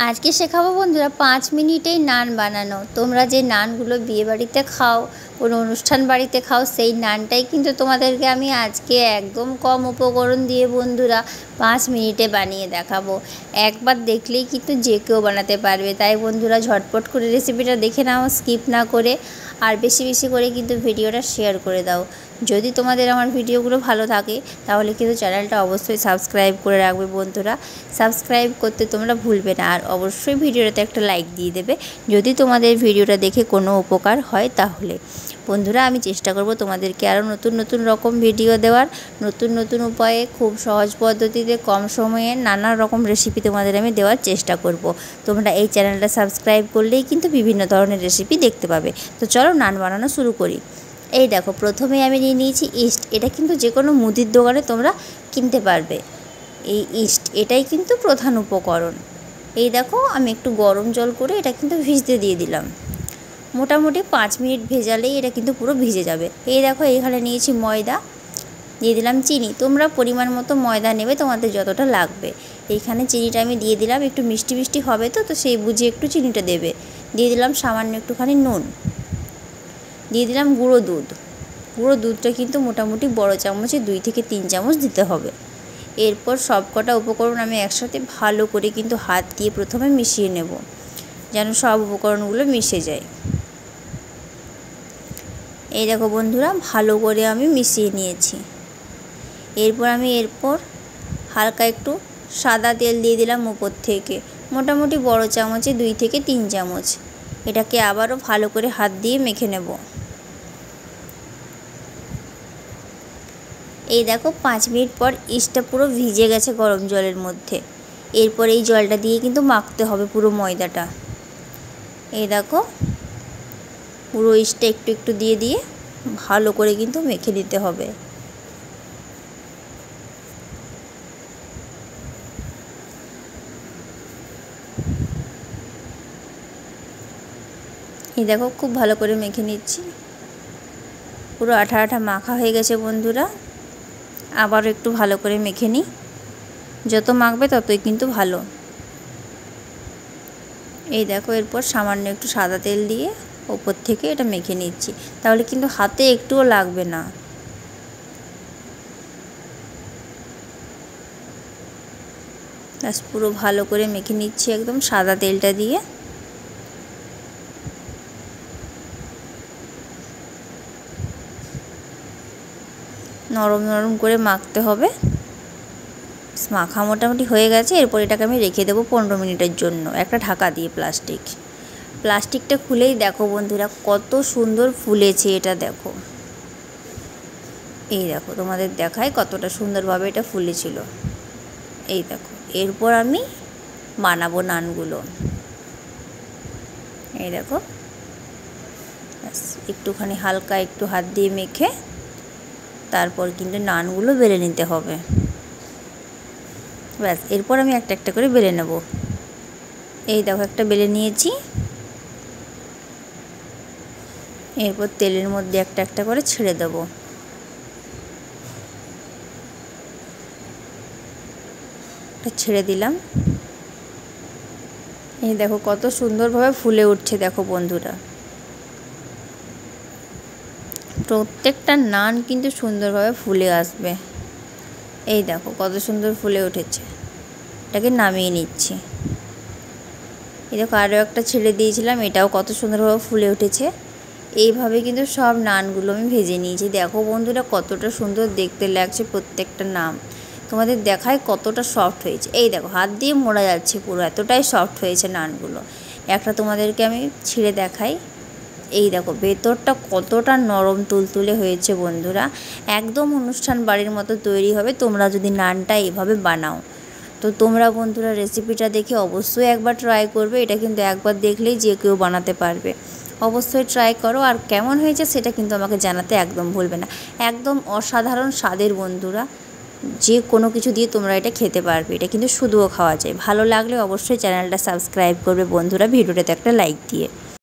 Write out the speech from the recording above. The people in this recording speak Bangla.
আজকে শেখাবো বন্ধুরা 5 মিনিটেই নান বানানো। তোমরা যে নানগুলো বিয়ে বাড়িতে খাও, কোনো অনুষ্ঠান বাড়িতে খাও, সেই নানটাই কিন্তু তোমাদেরকে আমি আজকে একদম কম উপকরণ দিয়ে বন্ধুরা 5 মিনিটে বানিয়ে দেখাবো। একবার দেখলেই কিন্তু যে কেউ বানাতে পারবে। তাই বন্ধুরা ঝটপট করে রেসিপিটা দেখে নাও, স্কিপ না করে, আর বেশি বেশি করে কিন্তু ভিডিওটা শেয়ার করে দাও। যদি তোমাদের আমার ভিডিওগুলো ভালো থাকে তাহলে কিন্তু চ্যানেলটা অবশ্যই সাবস্ক্রাইব করে রাখবে বন্ধুরা। সাবস্ক্রাইব করতে তোমরা ভুলবে না, আর অবশ্যই ভিডিওটাতে একটা লাইক দিয়ে দেবে যদি তোমাদের ভিডিওটা দেখে কোনো উপকার হয় তাহলে। বন্ধুরা, আমি চেষ্টা করব তোমাদেরকে আরও নতুন নতুন রকম ভিডিও দেওয়ার, নতুন নতুন উপায়ে খুব সহজ পদ্ধতিতে কম সময়ে নানা রকম রেসিপি তোমাদের আমি দেওয়ার চেষ্টা করব। তোমরা এই চ্যানেলটা সাবস্ক্রাইব করলেই কিন্তু বিভিন্ন ধরনের রেসিপি দেখতে পাবে। তো চলো নান বানানো শুরু করি। এই দেখো, প্রথমে আমি নিয়ে নিয়েছি ইস্ট। এটা কিন্তু যে কোনো মুদির দোকানে তোমরা কিনতে পারবে। এই ইস্ট এটাই কিন্তু প্রধান উপকরণ। এই দেখো, আমি একটু গরম জল করে এটা কিন্তু ভিজতে দিয়ে দিলাম। মোটামুটি 5 মিনিট ভেজালেই এটা কিন্তু পুরো ভিজে যাবে। এই দেখো, এইখানে নিয়েছি ময়দা, দিয়ে দিলাম চিনি। তোমরা পরিমাণ মতো ময়দা নেবে তোমাদের যতটা লাগবে। এইখানে চিনিটা আমি দিয়ে দিলাম, একটু মিষ্টি মিষ্টি হবে তো সেই বুঝে একটু চিনিটা দেবে। দিয়ে দিলাম সামান্য একটুখানি নুন, দিয়ে দিলাম গুঁড়ো দুধ। গুঁড়ো দুধটা কিন্তু মোটামুটি বড় চামচে 2 থেকে 3 চামচ দিতে হবে। এরপর সব কটা উপকরণ আমি একসাথে ভালো করে কিন্তু হাত দিয়ে প্রথমে মিশিয়ে নেব, যেন সব উপকরণগুলো মিশে যায়। এই দেখো বন্ধুরা, ভালো করে আমি মিশিয়ে নিয়েছি। এরপর হালকা একটু সাদা তেল দিয়ে দিলাম উপর থেকে, মোটামুটি বড় চামচে 2 থেকে 3 চামচ। এটাকে আবারও ভালো করে হাত দিয়ে মেখে নেব। এই দেখো, 5 মিনিট পর ইস্টটা পুরো ভিজে গেছে গরম জলের মধ্যে। এরপর এই জলটা দিয়ে কিন্তু মাখতে হবে পুরো ময়দাটা। এই দেখো, পুরো ইস্টটা একটু একটু দিয়ে দিয়ে ভালো করে কিন্তু মেখে দিতে হবে। এই দেখো, খুব ভালো করে মেখে নিচ্ছি। পুরো আঠা আঠা মাখা হয়ে গেছে বন্ধুরা। আবার একটু ভালো করে মেখে নিই, যত মাখবে ততই কিন্তু ভালো। এই দেখো, এরপর সামান্য একটু সাদা তেল দিয়ে ওপর থেকে এটা মেখে নিচ্ছি, তাহলে কিন্তু হাতে একটুও লাগবে না। ব্যাস, পুরো ভালো করে মেখে নিচ্ছি একদম সাদা তেলটা দিয়ে। নরম নরম করে মাখতে হবে। মাখা মোটামুটি হয়ে গেছে। এরপর এটাকে আমি রেখে দেবো 15 মিনিটের জন্য একটা ঢাকা দিয়ে। প্লাস্টিকটা খুলেই দেখো বন্ধুরা কত সুন্দর ফুলেছে। এটা দেখো, এই দেখো, তোমাদের দেখায় কতটা সুন্দরভাবে এটা ফুলেছিল। এই দেখো, এরপর আমি বানাবো নানগুলো। এই দেখো, একটুখানি হালকা একটু হাত দিয়ে মেখে তারপর কিন্তু নানগুলো বেলে নিতে হবে। ব্যাস, এরপর আমি একটা একটা করে বেলে নেব। এই দেখো, একটা বেলে নিয়েছি। এরপর তেলের মধ্যে একটা একটা করে ছেড়ে দেব। এটা ছেড়ে দিলাম। এই দেখো কত সুন্দরভাবে ফুলে উঠছে। দেখো বন্ধুরা, প্রত্যেকটা নান কিন্তু সুন্দরভাবে ফুলে আসবে। এই দেখো কত সুন্দর ফুলে উঠেছে। এটাকে নামিয়ে নিচ্ছি। এই দেখো, আরও একটা ছেড়ে দিয়েছিলাম, এটাও কত সুন্দরভাবে ফুলে উঠেছে। এইভাবে কিন্তু সব নানগুলো আমি ভেজে নিয়েছি। দেখো বন্ধুরা কতটা সুন্দর দেখতে লাগছে প্রত্যেকটা নান। তোমাদের দেখায় কতটা সফট হয়েছে। এই দেখো, হাত দিয়ে মোড়া যাচ্ছে পুরো, এতটাই সফট হয়েছে নানগুলো। একটা তোমাদেরকে আমি ছিঁড়ে দেখাই। এই দেখো, ভেতরটা কতটা নরম তুলতুলে হয়েছে বন্ধুরা। একদম অনুষ্ঠান বাড়ির মতো তৈরি হবে তোমরা যদি নানটা এভাবে বানাও। তো তোমরা বন্ধুরা রেসিপিটা দেখে অবশ্যই একবার ট্রাই করবে। এটা কিন্তু একবার দেখলেই যে কেউ বানাতে পারবে। অবশ্যই ট্রাই করো, আর কেমন হয়েছে সেটা কিন্তু আমাকে জানাতে একদম ভুলবে না। একদম অসাধারণ স্বাদের বন্ধুরা। যে কোনো কিছু দিয়ে তোমরা এটা খেতে পারবে। এটা কিন্তু শুধুও খাওয়া যায়। ভালো লাগলে অবশ্যই চ্যানেলটা সাবস্ক্রাইব করবে বন্ধুরা, ভিডিওটাতে একটা লাইক দিয়ে।